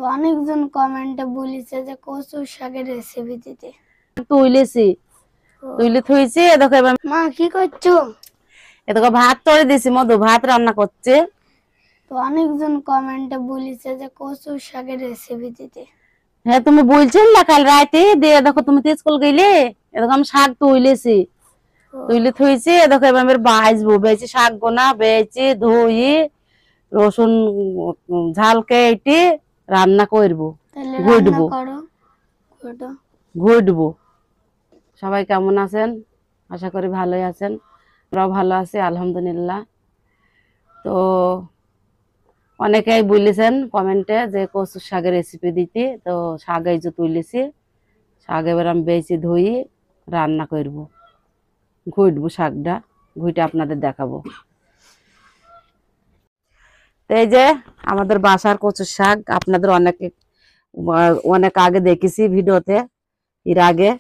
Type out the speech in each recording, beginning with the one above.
তো অনেকজন কমেন্টে বলেছে যে কচু শাকের রেসিপি দিতে। তুইলেছি তুইলে থুইছি এদিকে এবার মা কি করছো? এদিকে ভাত তরে দিছি, মধু ভাত রান্না করছে। তো অনেকজন কমেন্টে বলেছে যে কচু শাকের রেসিপি দিতে। হ্যাঁ তুমি বলছেন না কাল রাতে দিয়ে দেখো তুমি তো স্কুল গেলে, এদিকে আমি শাক তুইলেছি, তুইলে থুইছি এদিকে এবার ভাজবো, বেচে শাক গোনা বেচে ধুই রসুন ঝাল কেটে রান্না করবো, তাহলে রান্না ঘুটবো করো ওটা। ঘুটবো। সবাই কেমন আছেন? আশা করি ভালোই আছেন, আমরাও ভালো আছি আলহামদুলিল্লাহ। তো অনেকেই বলেছেন কমেন্টে যে কচু শাকের রেসিপি দিতে, তো শাক এই যে তুলেছি, শাক এবার আমি বেছে ধুই রান্না করব, ঘুটবো শাকটা, ঘুটে আপনাদের দেখাবো। তো এই যে আমাদের বাসার কচুর শাক, আপনাদের অনেক আগে দেখেছি ভিডিওতে এর আগে,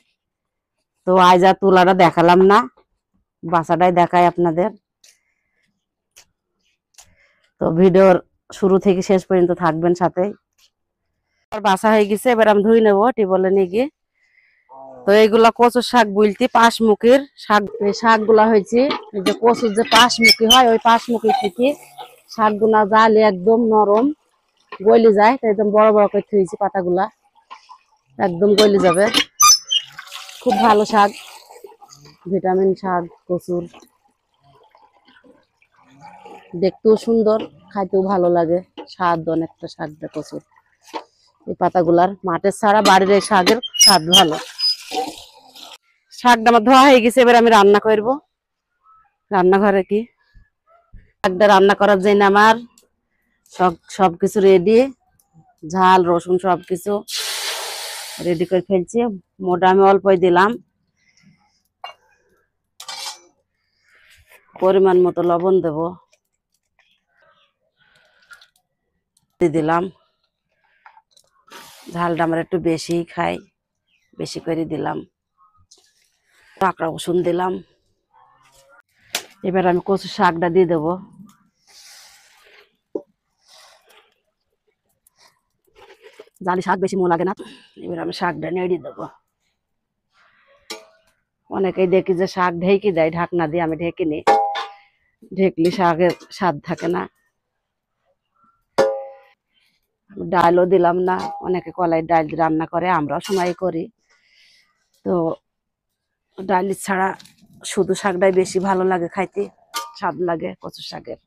তো আজ আর তুলাটা দেখালাম না, বাসাটাই দেখাই আপনাদের। তো ভিডিওর শুরু থেকে শেষ পর্যন্ত থাকবেন সাথে। বাসা হয়ে গেছে, এবার আমি ধুই নেবো টিবলে নিয়ে গিয়ে। তো এইগুলা কচুর শাক বলতে পাঁচমুখীর শাক, এই শাক গুলা হয়েছে এই যে কচুর যে পাঁচমুখী হয়, ওই পাঁচমুখী থেকে শাক গুলা জালে একদম নরম গলে যায়, তাই একদম বড় বড় করে থুয়েছি, পাতাগুলা একদম গলে যাবে। খুব ভালো শাক, ভিটামিন শাক কচুর, দেখতেও সুন্দর, খাইতেও ভালো লাগে, স্বাদ অনেকটা শাকটা কচুর। এই পাতাগুলার মাঠের ছাড়া বাড়ির এই শাকের স্বাদ ভালো। শাকটা আমার ধোয়া হয়ে গেছে, এবার আমি রান্না করব। রান্নাঘরে কি শাকটা রান্না করার জন্য আমার সবকিছু রেডি, ঝাল রসুন সবকিছু রেডি করে ফেলছি। মোটা আমি অল্পই দিলাম, পরিমাণ মতো লবণ দেব, দিলাম। ঝালটা আমরা একটু বেশি খাই, বেশি করে দিলাম। পাকড়া রসুন দিলাম। এবার আমি কচু শাকটা দিয়ে দেবো। জানি শাক বেশি মো লাগে না, এবার আমি শাকটা নেড়ে দেবো। অনেকেই দেখি যে শাক ঢেকে দেয় ঢাকনা দিয়ে, আমি ঢেকে নিই, ঢেকলে শাকের স্বাদ থাকে না। ডালও দিলাম না, অনেকে কলাই ডাল রান্না করে, আমরাও সময় করি। তো ডাল ছাড়া শুধু শাকটাই বেশি ভালো লাগে খাইতে, স্বাদ লাগে কচু শাকের।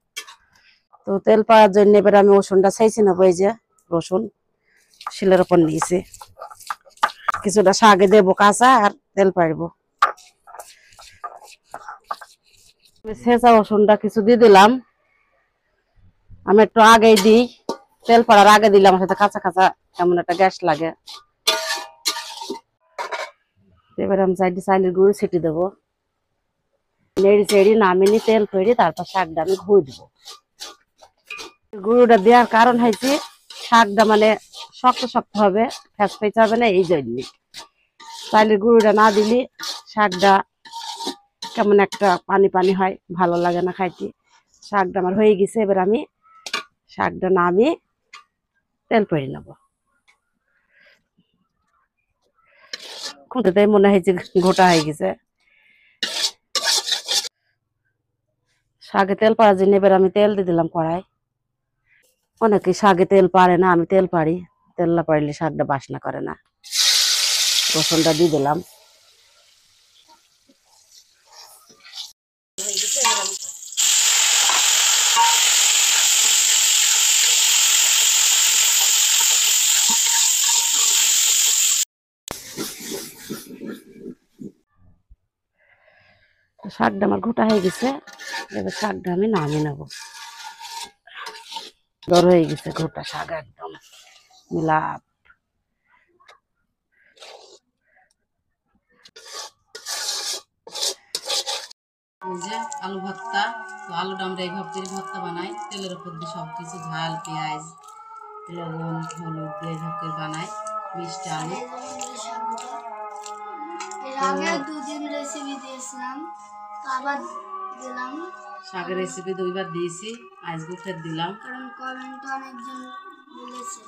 তো তেল পাওয়ার জন্য এবার আমি রসুনটা চাইছি নেবো, এই যে রসুন শিলের ওপর নিয়েছি, কিছুটা শাকে দেবো কাঁচা আর তেল পাড়বো। ছেঁচা রসুনটা কিছু দিয়ে দিলাম, আমি একটু আগেই দিই, তেল পড়ার আগে দিলাম, আমার সাথে কাঁচা কাঁচা কেমন একটা গ্যাস লাগে। এবার আমি চাইলের গুঁড়ো ছিটি দেবো, নেড়ি চেড়ি নামিনি তেল তৈরি, তারপর শাকটা আমি ঘুরবো। গুঁড়োটা দেওয়ার কারণ হয়েছে শাকটা মানে শক্ত শক্ত হবে, ফ্যাস ফেঁচে হবে না, এই জন্য। চাইলের গুঁড়োটা না দিলে শাকটা কেমন একটা পানি পানি হয়, ভালো লাগে না খাইতে। শাকটা আমার হয়ে গেছে, এবার আমি শাকটা নামিয়ে তেল পড়ে নেবো। খুঁজেতেই মনে হয়েছে গোটা হয়ে গেছে। শাকে তেল পাড়ার জন্য এবার আমি তেল দিয়ে দিলাম কড়াই। অনেকে শাকে তেল পারে না, আমি তেল পারি, তেল না পারলে শাকটা বাসনা করে না। রসুনটা দিয়ে দিলাম। শাকটা আমার গোটা হয়ে গেছে, এবার শাকটা আমি নামিয়ে নেবো। দর হয়ে গেছে গোটা শাক, একদম মিলাপ। এই যে আলু ভর্তা, তো আলুটা আমরা এইভাবে করে ভর্তা বানাই, তেলের উপর দিয়ে সবকিছু ঝাল পেঁয়াজ লবণ হলুদ দিয়ে এইভাবে করে বানাই, মিষ্টি আলু। এর আগে দুদিন রেসিপি দিয়েছিলাম, তো আবার দিলাম। শাকের রেসিপি 2 বার দিয়েছি, আজকে ফের দিলাম, কারণ কমেন্ট অনেকজন বলেছে।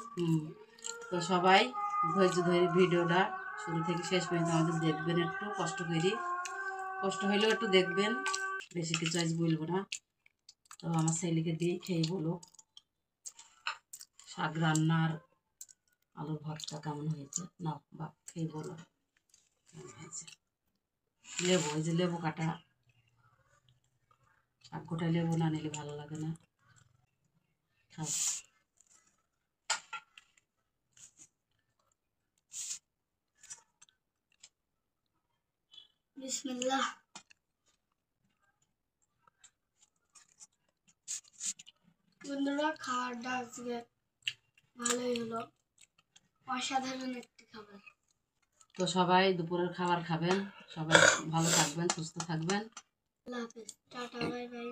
তো সবাই ধৈর্য ধরে ভিডিওটা শুরু থেকে শেষ পর্যন্ত আমাদের দেখবেন, একটু কষ্ট করি, কষ্ট হইলেও একটু দেখবেন, বেশি কিছু আজ বলবো না। তো আমার ছেলেকে দিয়ে খেয়ে বলো শাক রান্নার আলুর ভর্তা কেমন হয়েছে, না বাপ খেয়ে বলো কেমন হয়েছে। লেবু, এই যে লেবু কাটা, শাক গোটা লেবু না নিলে ভালো লাগে না। খাও। বিসমিল্লাহ। বন্ধুরা, খাবারটা আজকে ভালোই হলো, অসাধারণ একটি খাবার। তো সবাই দুপুরের খাবার খাবেন, সবাই ভালো থাকবেন, সুস্থ থাকবেন। আল্লাহ হাফেজ, টাটা, বাই বাই।